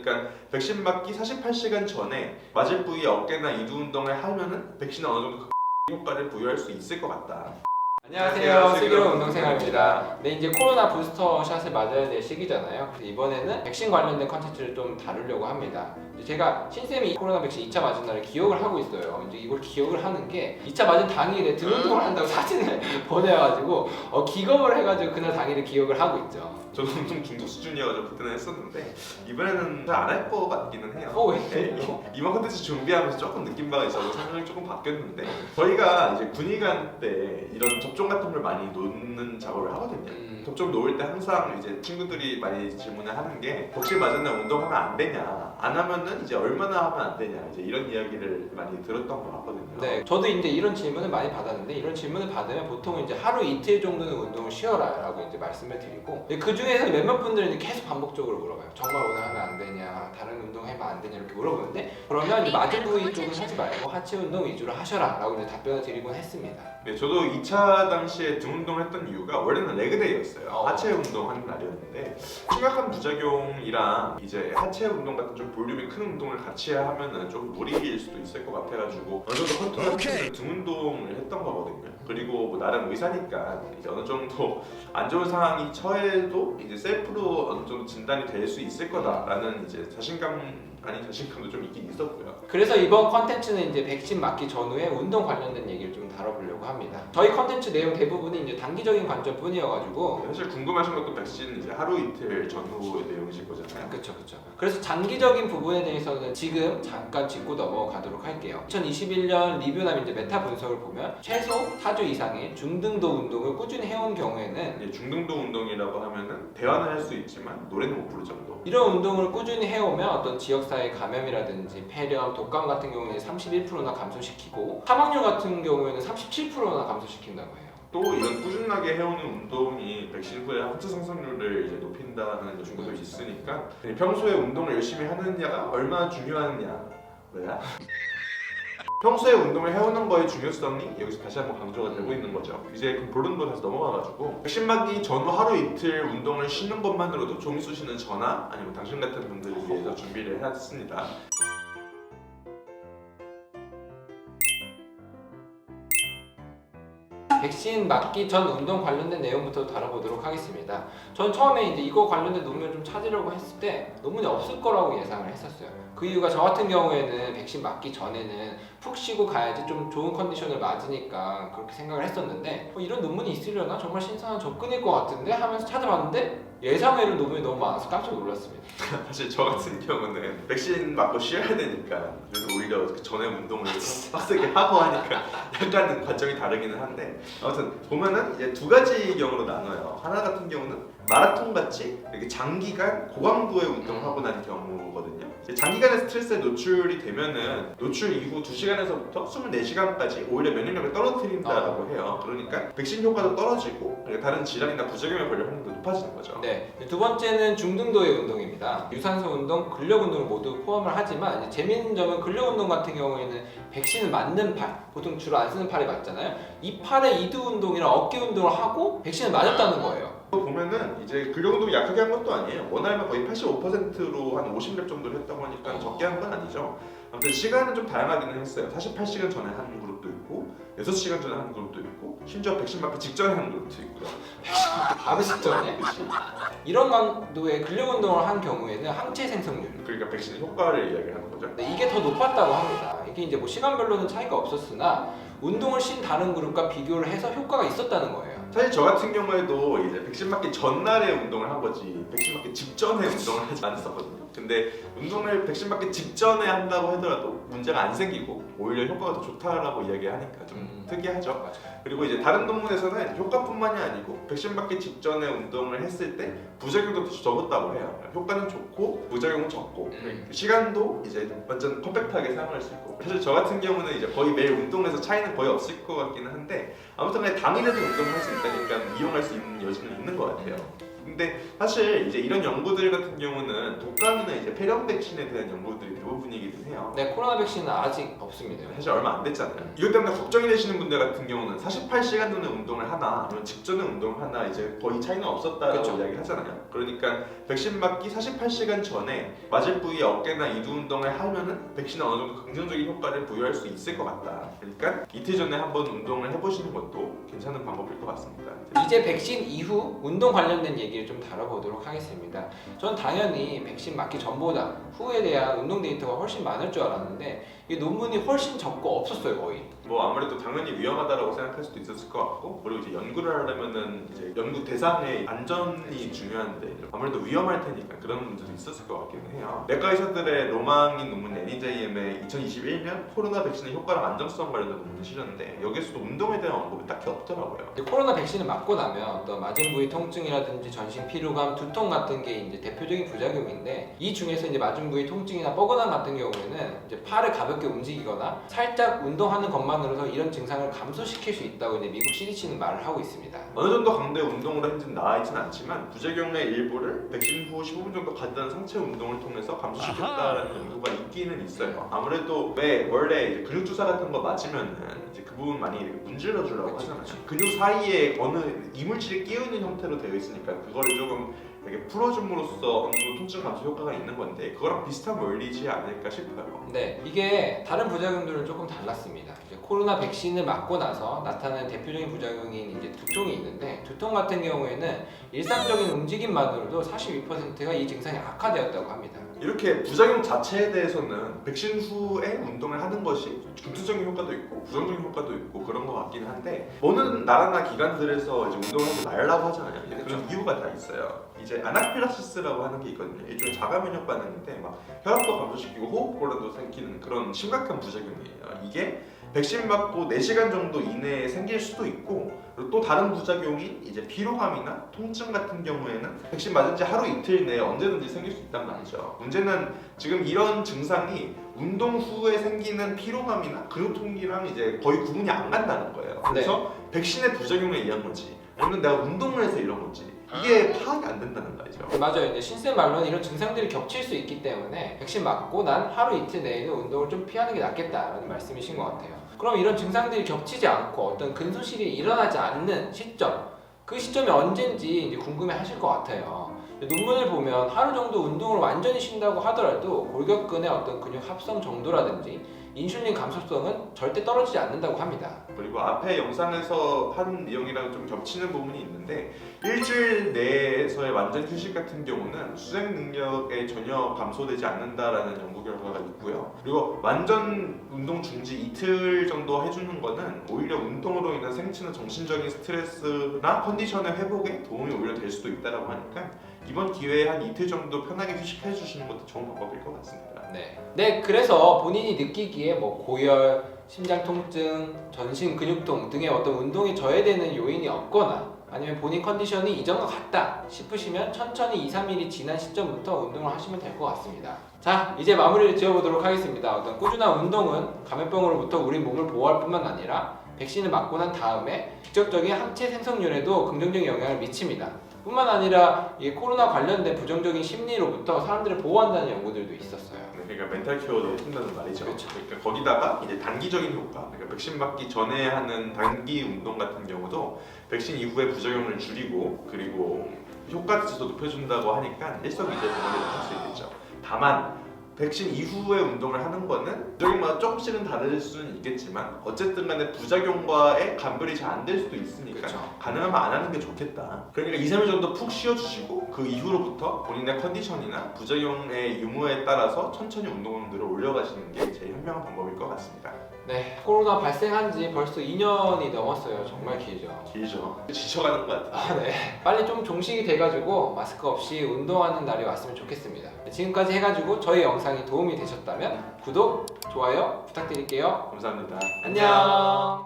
그러니까 백신 맞기 48시간 전에 맞을 부위 어깨나 이두 운동을 하면은 백신은 어느 정도 효과를 부여할 수 있을 것 같다. 안녕하세요. 슬기로운 운동생활입니다. 네, 이제 코로나 부스터 샷을 맞아야 될 시기잖아요. 그래서 이번에는 백신 관련된 컨텐츠를 좀 다루려고 합니다. 제가 신쌤이 코로나 백신 2차 맞은 날을 기억을 하고 있어요. 이제 이걸 기억을 하는 게 2차 맞은 당일에 등 운동을 한다고 사진을 보내가지고 기겁을 해가지고 그날 당일에 기억을 하고 있죠. 저도 엄청 중독 수준이어가지고 그때는 했었는데 이번에는 잘 안 할 것 같기는 해요. 왜요? 이번 컨텐츠 준비하면서 조금 느낀 바가 있어서 생각이 조금 바뀌었는데 저희가 이제 군의관 때 이런 접종 같은 걸 많이 놓는 작업을 하거든요. 접종 놓을 때 항상 이제 친구들이 많이 질문을 하는 게 백신 맞은 날 운동하면 안 되냐, 안 하면은 이제 얼마나 하면 안 되냐, 이제 이런 이야기를 많이 들었던 것 같거든요. 네, 저도 이제 이런 질문을 많이 받았는데 이런 질문을 받으면 보통 이제 하루 이틀 정도는 운동을 쉬어라라고 이제 말씀을 드리고 그 중에서 몇몇 분들은 이제 계속 반복적으로 물어봐요. 정말 오늘 하면 안 되냐, 다른 운동 해면 안 되냐 이렇게 물어보는데 그러면 맞은 부위 쪽은 하지 말고 하체 운동 위주로 하셔라라고 이제 답변을 드리곤 했습니다. 네, 저도 2차 당시에 등 운동을 했던 이유가 원래는 레그데이였어요. 어. 하체 운동하는 날이었는데 심각한 부작용이랑 이제 하체 운동 같은 좀 볼륨이 큰 운동을 같이 하면은 좀 무리일 수도 있을 것 같아가지고 어느 정도 컨트롤하면서 등 운동을 했던 거거든요. 그리고 뭐 나름 의사니까 이제 어느 정도 안 좋은 상황이 처해도 이제 셀프로 어느 정도 진단이 될 수 있을 거다라는 이제 자신감 아닌 자신감도 좀 있긴 있었고요. 그래서 이번 컨텐츠는 이제 백신 맞기 전후에 운동 관련된 얘기를 좀 다뤄보려고 합니다. 저희 컨텐츠 내용 대부분이 이제 단기적인 관점뿐이어가지고 사실 궁금하신 것도 백신 이제 하루 이틀 전후의 내용이실 거잖아요. 그렇죠. 그래서 장기적인 부분에 대해서는 지금 잠깐 짚고 넘어가도록 할게요. 2021년 리뷰나 이제 메타 분석을 보면 최소 4주 이상의 중등도 운동을 꾸준히 해온 경우에는 이제 중등도 운동이라고 하면은 대화는 할 수 있지만 노래는 못 부를 정도. 이런 운동을 꾸준히 해오면 어떤 지역사회 감염이라든지 폐렴, 독감 같은 경우는 31%나 감소시키고 사망률 같은 경우에는 37%나 감소시킨다고 해요. 또 이런 꾸준하게 해오는 운동이 백신 후에 하체 생성률을 이제 높인다는 연구도 있으니까 평소에 운동을 열심히 하느냐가 얼마나 중요하느냐. 뭐야? 평소에 운동을 해오는 거의 중요성이 여기서 다시 한번 강조가 되고 있는 거죠. 이제 그 본론으로 다시 넘어가가지고 백신 맞기 전후 하루 이틀 운동을 쉬는 것만으로도 종이 쑤시는 저나 아니면 당신 같은 분들을 위해서 준비를 해왔습니다. 백신 맞기 전 운동 관련된 내용부터 다뤄보도록 하겠습니다. 전 처음에 이제 이거 관련된 논문을 좀 찾으려고 했을 때 논문이 없을 거라고 예상을 했었어요. 그 이유가 저 같은 경우에는 백신 맞기 전에는 푹 쉬고 가야지 좀 좋은 컨디션을 맞으니까 그렇게 생각을 했었는데 이런 논문이 있으려나? 정말 신선한 접근일 것 같은데 하면서 찾아봤는데 예상외로 논문이 너무 많아서 깜짝 놀랐습니다. 사실 저 같은 경우는 백신 맞고 쉬어야 되니까 그래서 오히려 그 전에 운동을 빡세게 하고 하니까 약간은 관점이 다르기는 한데 아무튼 보면은 이제 두 가지 경우로 나눠요. 하나 같은 경우는 마라톤 같이 이렇게 장기간 고강도의 운동을 하고 난 경우거든요. 장기간의 스트레스에 노출이 되면은 노출 이후 2시간에서부터 24시간까지 오히려 면역력을 떨어뜨린다라고 해요. 그러니까 백신 효과도 떨어지고 다른 질환이나 부작용에 걸릴 확률도 높아지는 거죠. 네, 두 번째는 중등도의 운동입니다. 유산소 운동, 근력 운동을 모두 포함을 하지만 이제 재미있는 점은 근력 운동 같은 경우에는 백신을 맞는 팔, 보통 주로 안 쓰는 팔이 맞잖아요. 이 팔에 이두 운동이랑 어깨 운동을 하고 백신을 맞았다는 거예요. 보면은 이제 근력 운동이 약하게 한 것도 아니에요. 원하면 거의 85%로 한 50렙 정도를 했다고 하니까 적게 한 건 아니죠. 아무튼 시간은 좀 다양하기는 했어요. 48시간 전에 한 그룹도 있고 6시간 전에 한 그룹도 있고 심지어 백신 맞기 직전에 한 그룹도 있고요. 바로 직전에? 이런 강도의 근력 운동을 한 경우에는 항체 생성률 그러니까 백신 효과를 이야기하는 거죠. 이게 더 높았다고 합니다. 이게 이제 뭐 시간별로는 차이가 없었으나 운동을 쉰 다른 그룹과 비교를 해서 효과가 있었다는 거예요. 사실 저 같은 경우에도 이제 백신 맞기 전날에 운동을 한 거지 백신 맞기 직전에 운동을 하지 않았었거든요. 근데 운동을 백신 맞기 직전에 한다고 하더라도 문제가 안 생기고 오히려 효과가 더 좋다라고 이야기하니까 좀 특이하죠. 맞아요. 그리고 이제 다른 논문에서는 효과뿐만이 아니고 백신 맞기 직전에 운동을 했을 때 부작용도 더 적었다고 해요. 효과는 좋고 부작용은 적고 시간도 이제 완전 퍼펙트하게 사용할 수 있고 사실 저 같은 경우는 이제 거의 매일 운동해서 차이는 거의 없을 것 같기는 한데 아무튼 당일에도 운동을 할 수 있다니까 이용할 수 있는 여지는 있는 것 같아요. 근데 사실 이제 이런 연구들 같은 경우는 독감이나 이제 폐렴 백신에 대한 연구들이 대부분이기도 해요. 네, 코로나 백신은 아직 없습니다. 사실 얼마 안 됐잖아요. 이것 때문에 걱정이 되시는 분들 같은 경우는 48시간 전에 운동을 하나 아니면 직전에 운동을 하나 이제 거의 차이는 없었다라고 그쵸. 이야기를 하잖아요. 그러니까 백신 맞기 48시간 전에 맞을 부위 어깨나 이두 운동을 하면은 백신에 어느 정도 긍정적인 효과를 부여할 수 있을 것 같다. 그러니까 이틀 전에 한번 운동을 해보시는 것도 괜찮은 방법일 것 같습니다. 이제 백신 이후 운동 관련된 얘기를 좀 다뤄보도록 하겠습니다. 전 당연히 백신 맞기 전보다 후에 대한 운동 데이터가 훨씬 많을 줄 알았는데 이 논문이 훨씬 적고 없었어요, 거의. 뭐 아무래도 당연히 위험하다라고 생각할 수도 있었을 것 같고, 그리고 이제 연구를 하려면은 이제 연구 대상의 안전이 중요한데 아무래도 위험할 테니까 그런 문제도 있었을 것 같기는 해요. 내과 의사들의 로망인 논문 NEJM의 2021년 코로나 백신의 효과랑 안정성 관련된 논문을 실었는데 여기에서도 운동에 대한 언급이 딱히 없더라고요. 이제 코로나 백신을 맞고 나면 어떤 맞은 부위 통증이라든지 전신 피로감, 두통 같은 게 이제 대표적인 부작용인데 이 중에서 이제 맞은 부위 통증이나 뻐근함 같은 경우에는 이제 팔을 가볍게 움직이거나 살짝 운동하는 것만으로도 이런 증상을 감소시킬 수 있다고 이제 미국 CDC는 말을 하고 있습니다. 어느 정도 강도의 운동으로 현재는 나와 있지는 않지만 부작용의 일부를 백신 후 15분 정도 간단한 상체 운동을 통해서 감소시켰다라는 연구가 있기는 있어요. 아무래도 왜 원래 이제 근육 주사 같은 거 맞으면은 이제 그 부분 많이 이렇게 문질러 주라고 그치, 하잖아요. 그치. 근육 사이에 어느 이물질이 끼어있는 형태로 되어 있으니까 그거를 조금 이렇게 풀어줌으로써 어느 정도 통증 감소 효과가 있는 건데 그거랑 비슷한 원리지 않을까 싶어요. 네, 이게 다른 부작용들은 조금 달랐습니다. 이제 코로나 백신을 맞고 나서 나타나는 대표적인 부작용인 이제 두통이 있는데 두통 같은 경우에는 일상적인 움직임만으로도 42%가 이 증상이 악화되었다고 합니다. 이렇게 부작용 자체에 대해서는 백신 후에 운동을 하는 것이 긍정적인 효과도 있고 부정적인 효과도 있고 그런 것 같긴 한데 어느 나라나 기관들에서 이제 운동을 하지 말라고 하잖아요. 이제 그런 이유가 다 있어요. 이제 아나필락시스라고 하는 게 있거든요. 일종의 자가 면역 반응인데 막 혈압도 감소시키고 호흡곤란도 생기는 그런 심각한 부작용이에요. 이게 백신 맞고 4시간 정도 이내에 생길 수도 있고 그리고 또 다른 부작용인 이제 피로감이나 통증 같은 경우에는 백신 맞은 지 하루 이틀 내에 언제든지 생길 수 있단 말이죠. 문제는 지금 이런 증상이 운동 후에 생기는 피로감이나 근육통이랑 이제 거의 구분이 안 간다는 거예요. 그래서 백신의 부작용에 의한 건지 아니면 내가 운동을 해서 이런 건지 이게 파악이 안 된다는 말이죠. 맞아요. 이제 신쌤 말로는 이런 증상들이 겹칠 수 있기 때문에 백신 맞고 난 하루 이틀 내에는 운동을 좀 피하는 게 낫겠다라는 말씀이신 것 같아요. 그럼 이런 증상들이 겹치지 않고 어떤 근손실이 일어나지 않는 시점, 그 시점이 언젠지 이제 궁금해하실 것 같아요. 논문을 보면 하루 정도 운동을 완전히 쉰다고 하더라도 골격근의 어떤 근육 합성 정도라든지 인슐린 감소성은 절대 떨어지지 않는다고 합니다. 그리고 앞에 영상에서 한 내용이랑 좀 겹치는 부분이 있는데 일주일 내에서의 완전 휴식 같은 경우는 수행 능력에 전혀 감소되지 않는다라는 연구 결과가 있고요. 그리고 완전 운동 중지 이틀 정도 해주는 거는 오히려 운동으로 인한 생체나 정신적인 스트레스나 컨디션의 회복에 도움이 오히려 될 수도 있다고 하니까 이번 기회에 한 이틀 정도 편하게 휴식해 주시는 것도 좋은 방법일 것 같습니다. 네, 그래서 본인이 느끼기에 뭐 고열, 심장 통증, 전신 근육통 등의 어떤 운동에 저해되는 요인이 없거나 아니면 본인 컨디션이 이전과 같다 싶으시면 천천히 2-3일이 지난 시점부터 운동을 하시면 될 것 같습니다. 자, 이제 마무리를 지어보도록 하겠습니다. 어떤 꾸준한 운동은 감염병으로부터 우리 몸을 보호할 뿐만 아니라 백신을 맞고 난 다음에 직접적인 항체 생성률에도 긍정적인 영향을 미칩니다. 뿐만 아니라 이 코로나 관련된 부정적인 심리로부터 사람들을 보호한다는 연구들도 있었어요. 그러니까 멘탈 케어도 해준다는 말이죠. 그렇죠. 그러니까 거기다가 이제 단기적인 효과, 그러니까 백신 맞기 전에 하는 단기 운동 같은 경우도 백신 이후의 부작용을 줄이고 그리고 효과 지수도 높여준다고 하니까 일석이조의 병원에서 할 수 있겠죠. 다만 백신 이후에 운동을 하는 거는 부작용마다 조금씩은 다를 수는 있겠지만 어쨌든 간에 부작용과의 감별이 잘 안 될 수도 있으니까 그렇죠. 가능하면 안 하는 게 좋겠다. 그러니까 2-3일 정도 푹 쉬어주시고 그 이후로부터 본인의 컨디션이나 부작용의 유무에 따라서 천천히 운동량들을 올려가시는 게 제일 현명한 방법일 것 같습니다. 네, 코로나 발생한 지 벌써 2년이 넘었어요. 정말 길죠. 길죠. 지쳐가는 것 같아요. 네. 빨리 좀 종식이 돼가지고 마스크 없이 운동하는 날이 왔으면 좋겠습니다. 지금까지 해가지고 저희 영상이 도움이 되셨다면 구독, 좋아요 부탁드릴게요. 감사합니다. 안녕.